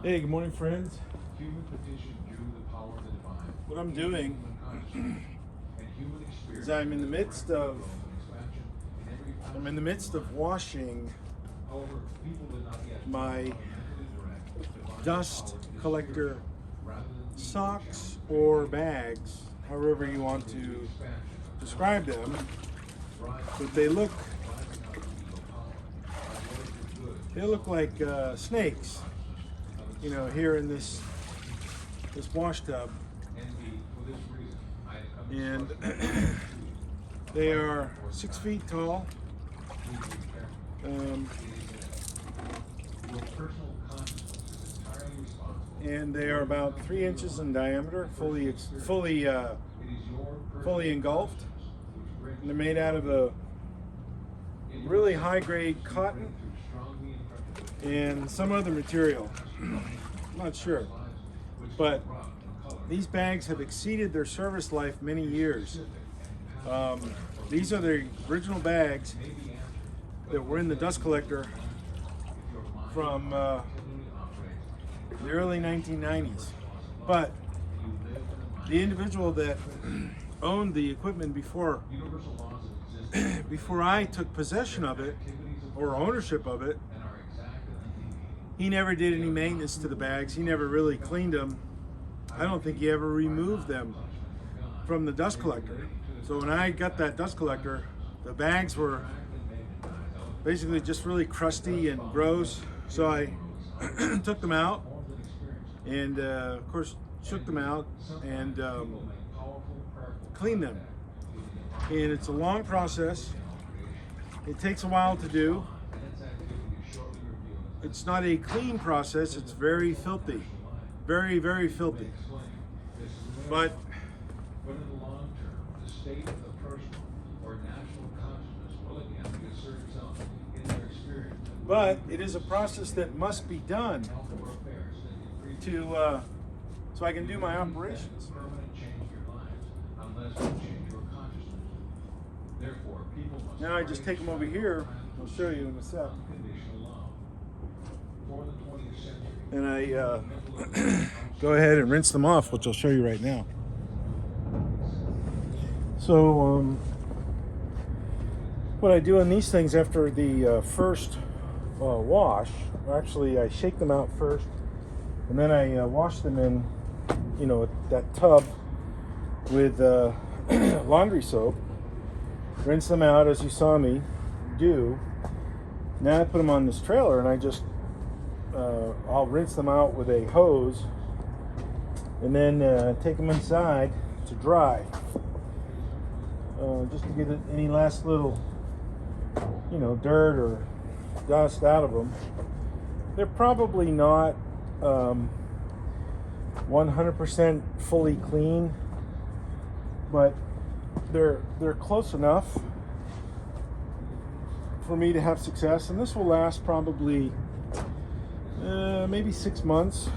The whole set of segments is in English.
Hey, good morning, friends. Human petition drew the power of the divine. What I'm doing And human experience is I'm in the midst of washing However, people did not yet my direct dust collector rather than socks or bags, however you want to describe them. But they look like snakes, you know, here in this wash tub. And they are 6 feet tall. And they are about 3 inches in diameter, fully engulfed. And they're made out of a really high-grade cotton and some other material. I'm not sure, but these bags have exceeded their service life many years. These are the original bags that were in the dust collector from the early 1990s. But the individual that owned the equipment before I took possession of it or ownership of it, he never did any maintenance to the bags. He never really cleaned them. I don't think he ever removed them from the dust collector. So when I got that dust collector, the bags were basically just really crusty and gross. So I took them out and of course shook them out and cleaned them. And it's a long process. It takes a while to do. It's not a clean process. It's very filthy, very, very filthy. But in the long term, the state of the personal or national consciousness will again reassert itself in their experience. But it is a process that must be done to so I can do my operations. Permanent change your lives unless you change your consciousness. Therefore, people must Now I just take them over here. I'll show you in a sec. unconditional love. For the 20th century, And I go ahead and rinse them off, which I'll show you right now. So what I do on these things after the first wash, actually I shake them out first, and then I wash them in, you know, that tub with laundry soap, rinse them out as you saw me do. Now I put them on this trailer and I just I'll rinse them out with a hose and then take them inside to dry, just to get any last little, you know, dirt or dust out of them. They're probably not 100% fully clean, but they're close enough for me to have success, and this will last probably maybe 6 months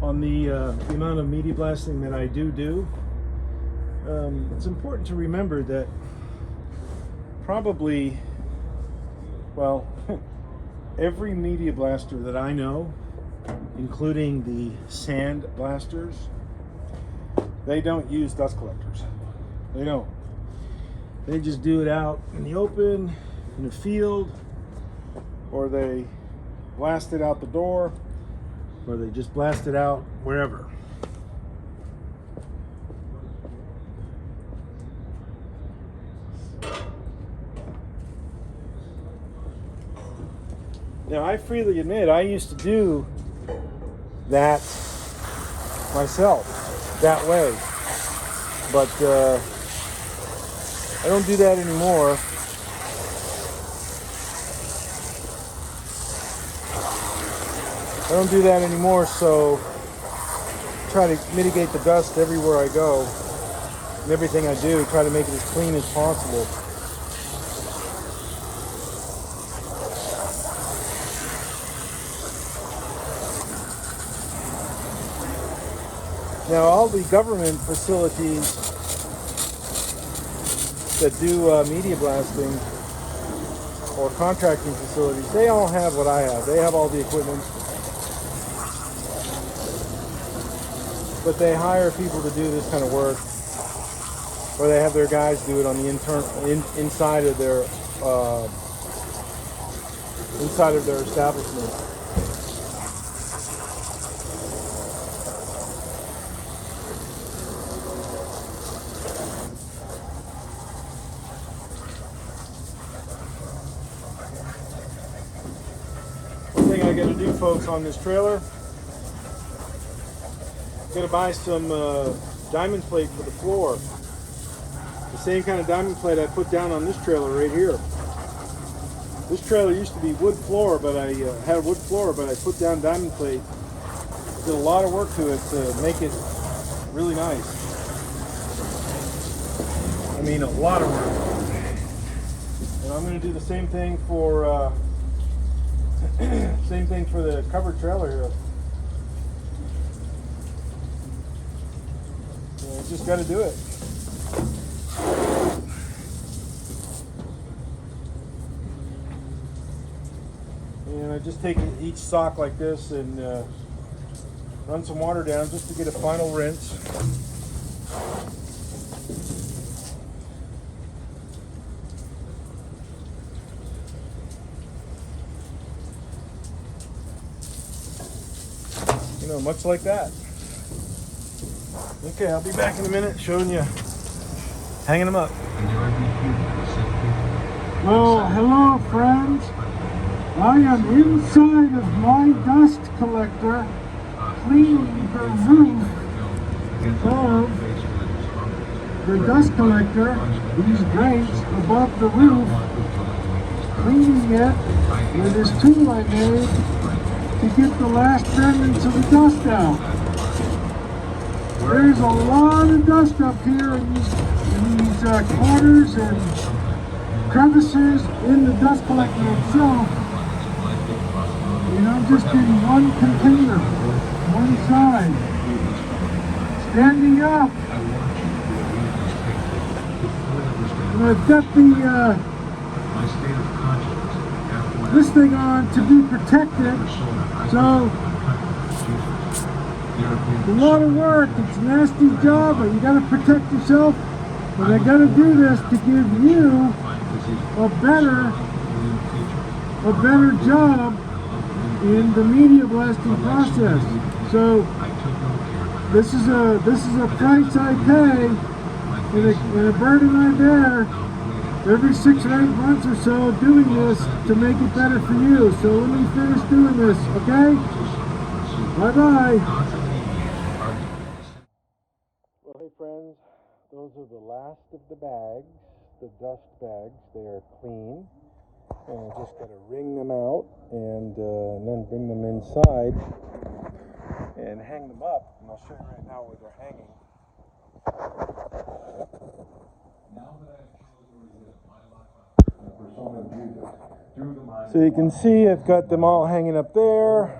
on the amount of media blasting that I do. It's important to remember that probably, well, every media blaster that I know, including the sand blasters, they don't use dust collectors. They don't. They just do it out in the open, in the field, or they blast it out the door, or they just blast it out wherever. Now, I freely admit I used to do that myself, that way, but I don't do that anymore. So try to mitigate the dust everywhere I go, and everything I do, try to make it as clean as possible. Now, all the government facilities that do media blasting or contracting facilities, they all have what I have. They have all the equipment. but they hire people to do this kind of work, or they have their guys do it on the inside of their establishment. One thing I got to do, folks, on this trailer, I'm going to buy some diamond plate for the floor. The same kind of diamond plate I put down on this trailer right here. This trailer used to be wood floor, but I had a wood floor, but I put down diamond plate. Did a lot of work to it to make it really nice. I mean, a lot of work. And I'm going to do the same thing for the covered trailer here. So I just got to do it. And I just take each sock like this and run some water down just to get a final rinse. You know, much like that. Okay, I'll be back in a minute showing you hanging them up. Well, hello friends. I am inside of my dust collector cleaning the roof of the dust collector, these grates above the roof, cleaning it with this tool I made to get the last remnants of the dust out. There's a lot of dust up here in these corners and crevices in the dust collector itself. And I'm just in one container, one side. Standing up. And I've got this thing on to be protected. So it's a lot of work. It's a nasty job, but you got to protect yourself. But I got to do this to give you a better job in the media blasting process. So this is a price I pay, and a burden I bear every 6 or 8 months or so doing this to make it better for you. So let me finish doing this, okay? Bye bye. Well, hey friends, those are the last of the bags, the dust bags. They are clean. And I just got to wring them out and then bring them inside and hang them up. And I'll show you right now where they're hanging. So you can see I've got them all hanging up there.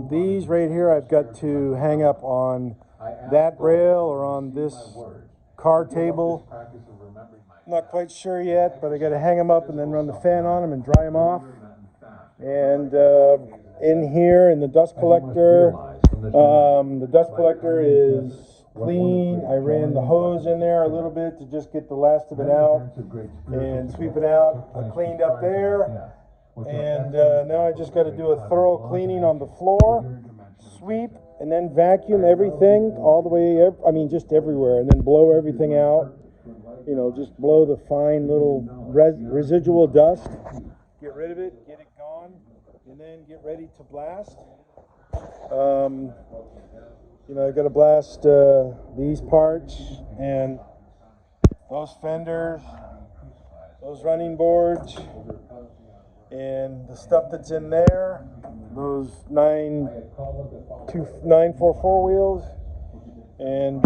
These right here I've got to hang up on that rail or on this car table. Not quite sure yet, but I got to hang them up and then run the fan on them and dry them off. And in here in the dust collector is clean. I ran the hose in there a little bit to just get the last of it out and sweep it out. I cleaned up there, and now I just got to do a thorough cleaning on the floor, sweep, and then vacuum everything all the way, just everywhere, and then blow everything out. You know, just blow the fine little residual dust, get rid of it, get it gone, and then get ready to blast. I got to blast these parts and those fenders, those running boards, and the stuff that's in there, those 944 wheels, and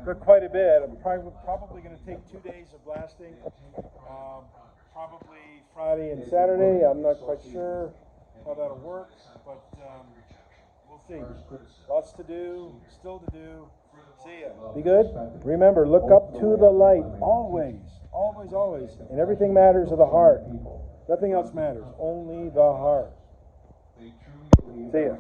got quite a bit. I'm probably going to take 2 days of blasting, probably Friday and Saturday. I'm not quite sure how that'll work, but we'll see. Lots to do, still to do. See ya. Be good. Remember, look up to the light. Always, always, always. And everything matters of the heart. Nothing else matters. Only the heart. See ya.